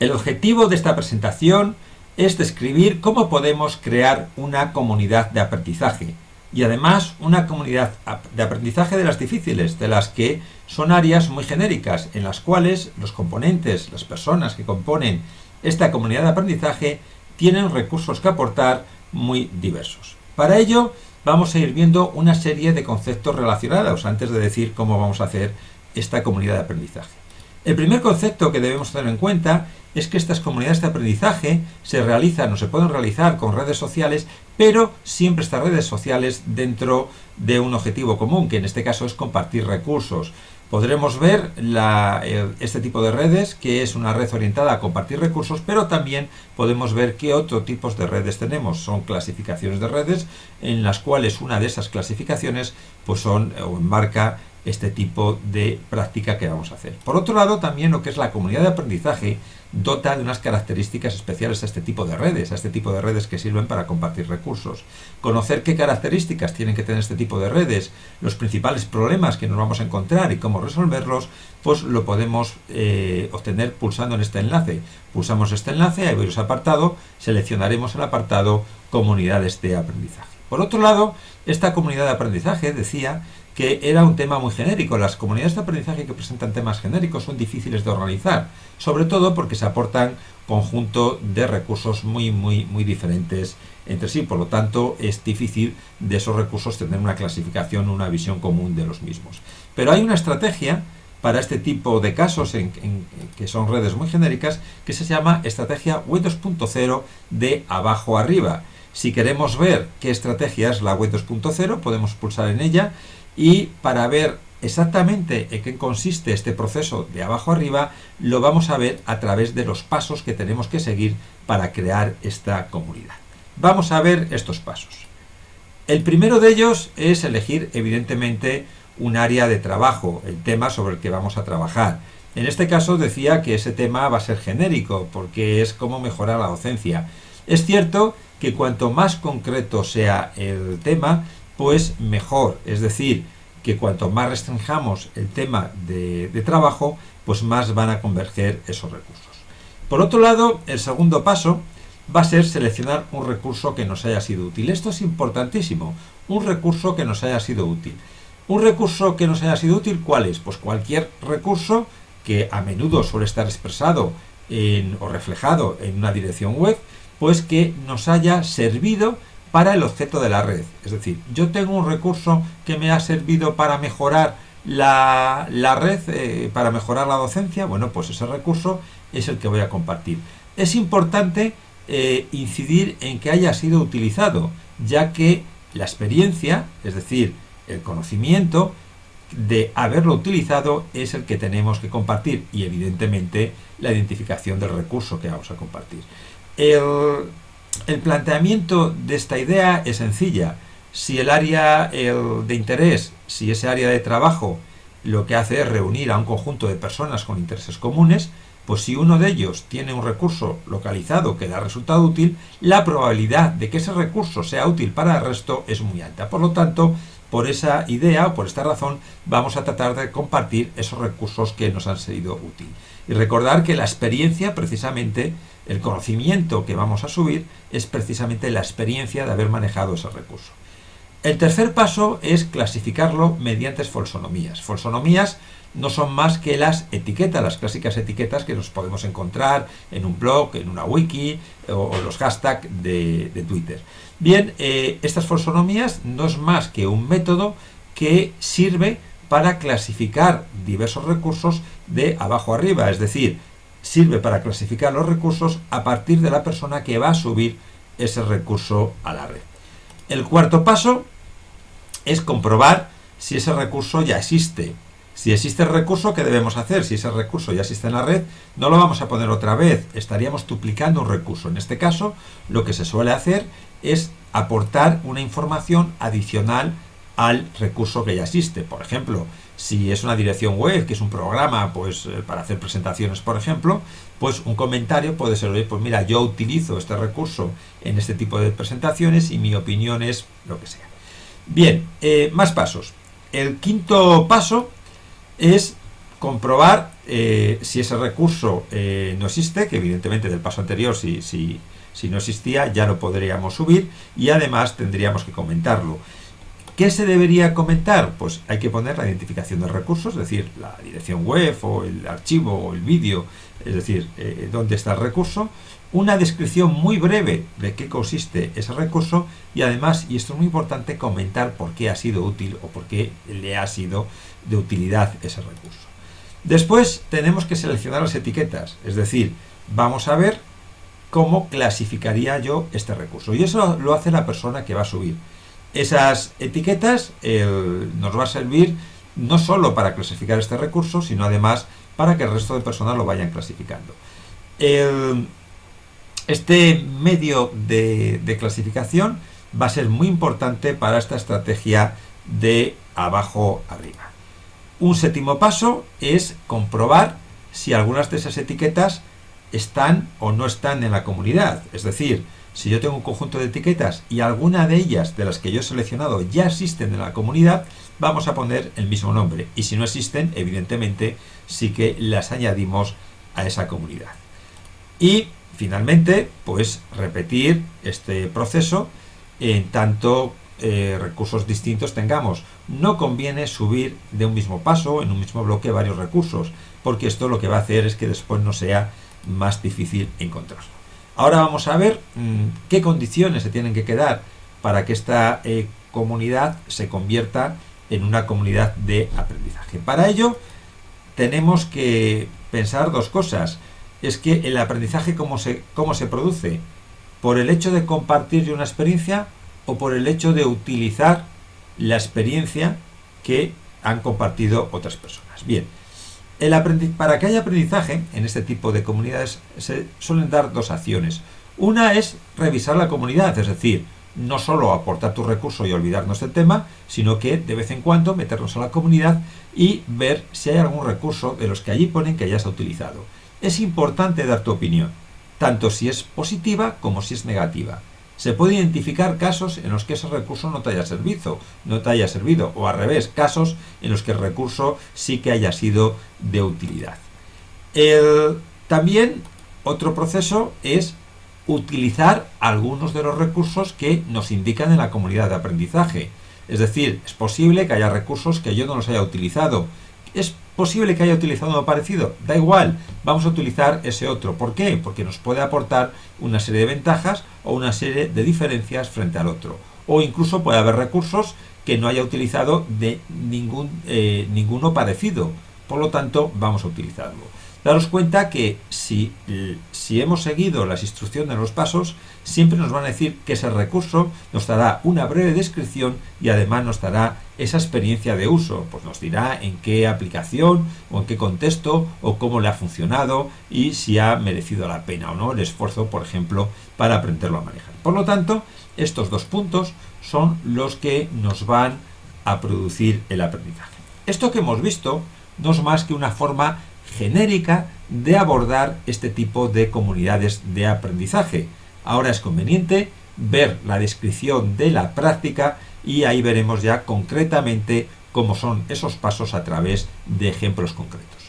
El objetivo de esta presentación es describir cómo podemos crear una comunidad de aprendizaje y además una comunidad de aprendizaje de las difíciles, de las que son áreas muy genéricas, en las cuales los componentes, las personas que componen esta comunidad de aprendizaje tienen recursos que aportar muy diversos. Para ello vamos a ir viendo una serie de conceptos relacionados antes de decir cómo vamos a hacer esta comunidad de aprendizaje. El primer concepto que debemos tener en cuenta es que estas comunidades de aprendizaje se realizan o se pueden realizar con redes sociales, pero siempre estas redes sociales dentro de un objetivo común, que en este caso es compartir recursos. Podremos ver este tipo de redes, que es una red orientada a compartir recursos, pero también podemos ver qué otros tipos de redes tenemos. Son clasificaciones de redes, en las cuales una de esas clasificaciones pues son o enmarca este tipo de práctica que vamos a hacer. Por otro lado, también lo que es la comunidad de aprendizaje dota de unas características especiales a este tipo de redes que sirven para compartir recursos. Conocer qué características tienen que tener este tipo de redes, los principales problemas que nos vamos a encontrar y cómo resolverlos, pues lo podemos obtener pulsando en este enlace. Pulsamos este enlace, hay varios apartados, seleccionaremos el apartado Comunidades de Aprendizaje. Por otro lado, esta comunidad de aprendizaje decía que era un tema muy genérico. Las comunidades de aprendizaje que presentan temas genéricos son difíciles de organizar, sobre todo porque se aportan conjunto de recursos muy diferentes entre sí. Por lo tanto, es difícil de esos recursos tener una clasificación, una visión común de los mismos. Pero hay una estrategia para este tipo de casos que son redes muy genéricas, que se llama estrategia Web 2.0 de abajo arriba. Si queremos ver qué estrategia es la Web 2.0, podemos pulsar en ella, y para ver exactamente en qué consiste este proceso de abajo arriba, lo vamos a ver a través de los pasos que tenemos que seguir para crear esta comunidad. Vamos a ver estos pasos. El primero de ellos es elegir, evidentemente, un área de trabajo, el tema sobre el que vamos a trabajar. En este caso decía que ese tema va a ser genérico, porque es cómo mejorar la docencia. Es cierto que cuanto más concreto sea el tema, pues mejor, es decir, que cuanto más restringamos el tema de trabajo, pues más van a converger esos recursos. Por otro lado, el segundo paso va a ser seleccionar un recurso que nos haya sido útil. Esto es importantísimo, un recurso que nos haya sido útil. Un recurso que nos haya sido útil, ¿cuál es? Pues cualquier recurso que a menudo suele estar expresado o reflejado en una dirección web, pues que nos haya servido para el objeto de la red. Es decir, yo tengo un recurso que me ha servido para mejorar la red, para mejorar la docencia, bueno, pues ese recurso es el que voy a compartir. Es importante incidir en que haya sido utilizado, ya que la experiencia, es decir, el conocimiento de haberlo utilizado es el que tenemos que compartir, y evidentemente la identificación del recurso que vamos a compartir. El planteamiento de esta idea es sencilla. Si el área de interés, si ese área de trabajo lo que hace es reunir a un conjunto de personas con intereses comunes, pues si uno de ellos tiene un recurso localizado que da resultado útil, la probabilidad de que ese recurso sea útil para el resto es muy alta. Por lo tanto, por esa idea o por esta razón, vamos a tratar de compartir esos recursos que nos han sido útiles. Y recordar que la experiencia, precisamente, el conocimiento que vamos a subir, es precisamente la experiencia de haber manejado ese recurso. El tercer paso es clasificarlo mediante folsonomías. Folsonomías no son más que las etiquetas, las clásicas etiquetas que nos podemos encontrar en un blog, en una wiki o los hashtags de Twitter. Bien, estas folsonomías no es más que un método que sirve para clasificar diversos recursos de abajo arriba, es decir, sirve para clasificar los recursos a partir de la persona que va a subir ese recurso a la red. El cuarto paso es comprobar si ese recurso ya existe. Si existe el recurso, ¿qué debemos hacer? Si ese recurso ya existe en la red, no lo vamos a poner otra vez, estaríamos duplicando un recurso. En este caso, lo que se suele hacer es aportar una información adicional al recurso que ya existe. Por ejemplo, si es una dirección web, que es un programa pues para hacer presentaciones, por ejemplo, pues un comentario puede ser, oye, pues mira, yo utilizo este recurso en este tipo de presentaciones y mi opinión es lo que sea. Bien, más pasos. El quinto paso es comprobar si ese recurso no existe, que evidentemente del paso anterior si no existía ya lo podríamos subir, y además tendríamos que comentarlo. ¿Qué se debería comentar? Pues hay que poner la identificación del recurso, es decir, la dirección web o el archivo o el vídeo, es decir, dónde está el recurso, una descripción muy breve de qué consiste ese recurso y además, y esto es muy importante, comentar por qué ha sido útil o por qué le ha sido de utilidad ese recurso. Después tenemos que seleccionar las etiquetas, es decir, vamos a ver cómo clasificaría yo este recurso, y eso lo hace la persona que va a subir. Esas etiquetas nos va a servir no solo para clasificar este recurso, sino además para que el resto de personas lo vayan clasificando. Este medio de clasificación va a ser muy importante para esta estrategia de abajo arriba. Un séptimo paso es comprobar si algunas de esas etiquetas están o no están en la comunidad. Es decir, si yo tengo un conjunto de etiquetas y alguna de ellas de las que yo he seleccionado ya existen en la comunidad, vamos a poner el mismo nombre. Y si no existen, evidentemente sí que las añadimos a esa comunidad. Y finalmente, pues repetir este proceso en tanto recursos distintos tengamos. No conviene subir de un mismo paso, en un mismo bloque, varios recursos, porque esto lo que va a hacer es que después no sea más difícil encontrarlo. Ahora vamos a ver qué condiciones se tienen que quedar para que esta comunidad se convierta en una comunidad de aprendizaje. Para ello tenemos que pensar dos cosas. Es que el aprendizaje, ¿cómo se produce? ¿Por el hecho de compartir una experiencia o por el hecho de utilizar la experiencia que han compartido otras personas? Bien, para que haya aprendizaje en este tipo de comunidades se suelen dar dos acciones. Una es revisar la comunidad, es decir, no solo aportar tu recurso y olvidarnos del tema, sino que de vez en cuando meternos a la comunidad y ver si hay algún recurso de los que allí ponen que hayas utilizado. Es importante dar tu opinión, tanto si es positiva como si es negativa. Se puede identificar casos en los que ese recurso no te haya servido, o al revés, casos en los que el recurso sí que haya sido de utilidad. También otro proceso es utilizar algunos de los recursos que nos indican en la comunidad de aprendizaje. Es decir, es posible que haya recursos que yo no los haya utilizado. Es posible que haya utilizado uno parecido, da igual, vamos a utilizar ese otro. ¿Por qué? Porque nos puede aportar una serie de ventajas o una serie de diferencias frente al otro. O incluso puede haber recursos que no haya utilizado de ninguno parecido, por lo tanto vamos a utilizarlo. Daros cuenta que si hemos seguido las instrucciones, los pasos, siempre nos van a decir que ese recurso nos dará una breve descripción y además nos dará esa experiencia de uso, pues nos dirá en qué aplicación o en qué contexto o cómo le ha funcionado y si ha merecido la pena o no el esfuerzo, por ejemplo, para aprenderlo a manejar. Por lo tanto, estos dos puntos son los que nos van a producir el aprendizaje. Esto que hemos visto no es más que una forma genérica de abordar este tipo de comunidades de aprendizaje. Ahora es conveniente ver la descripción de la práctica y ahí veremos ya concretamente cómo son esos pasos a través de ejemplos concretos.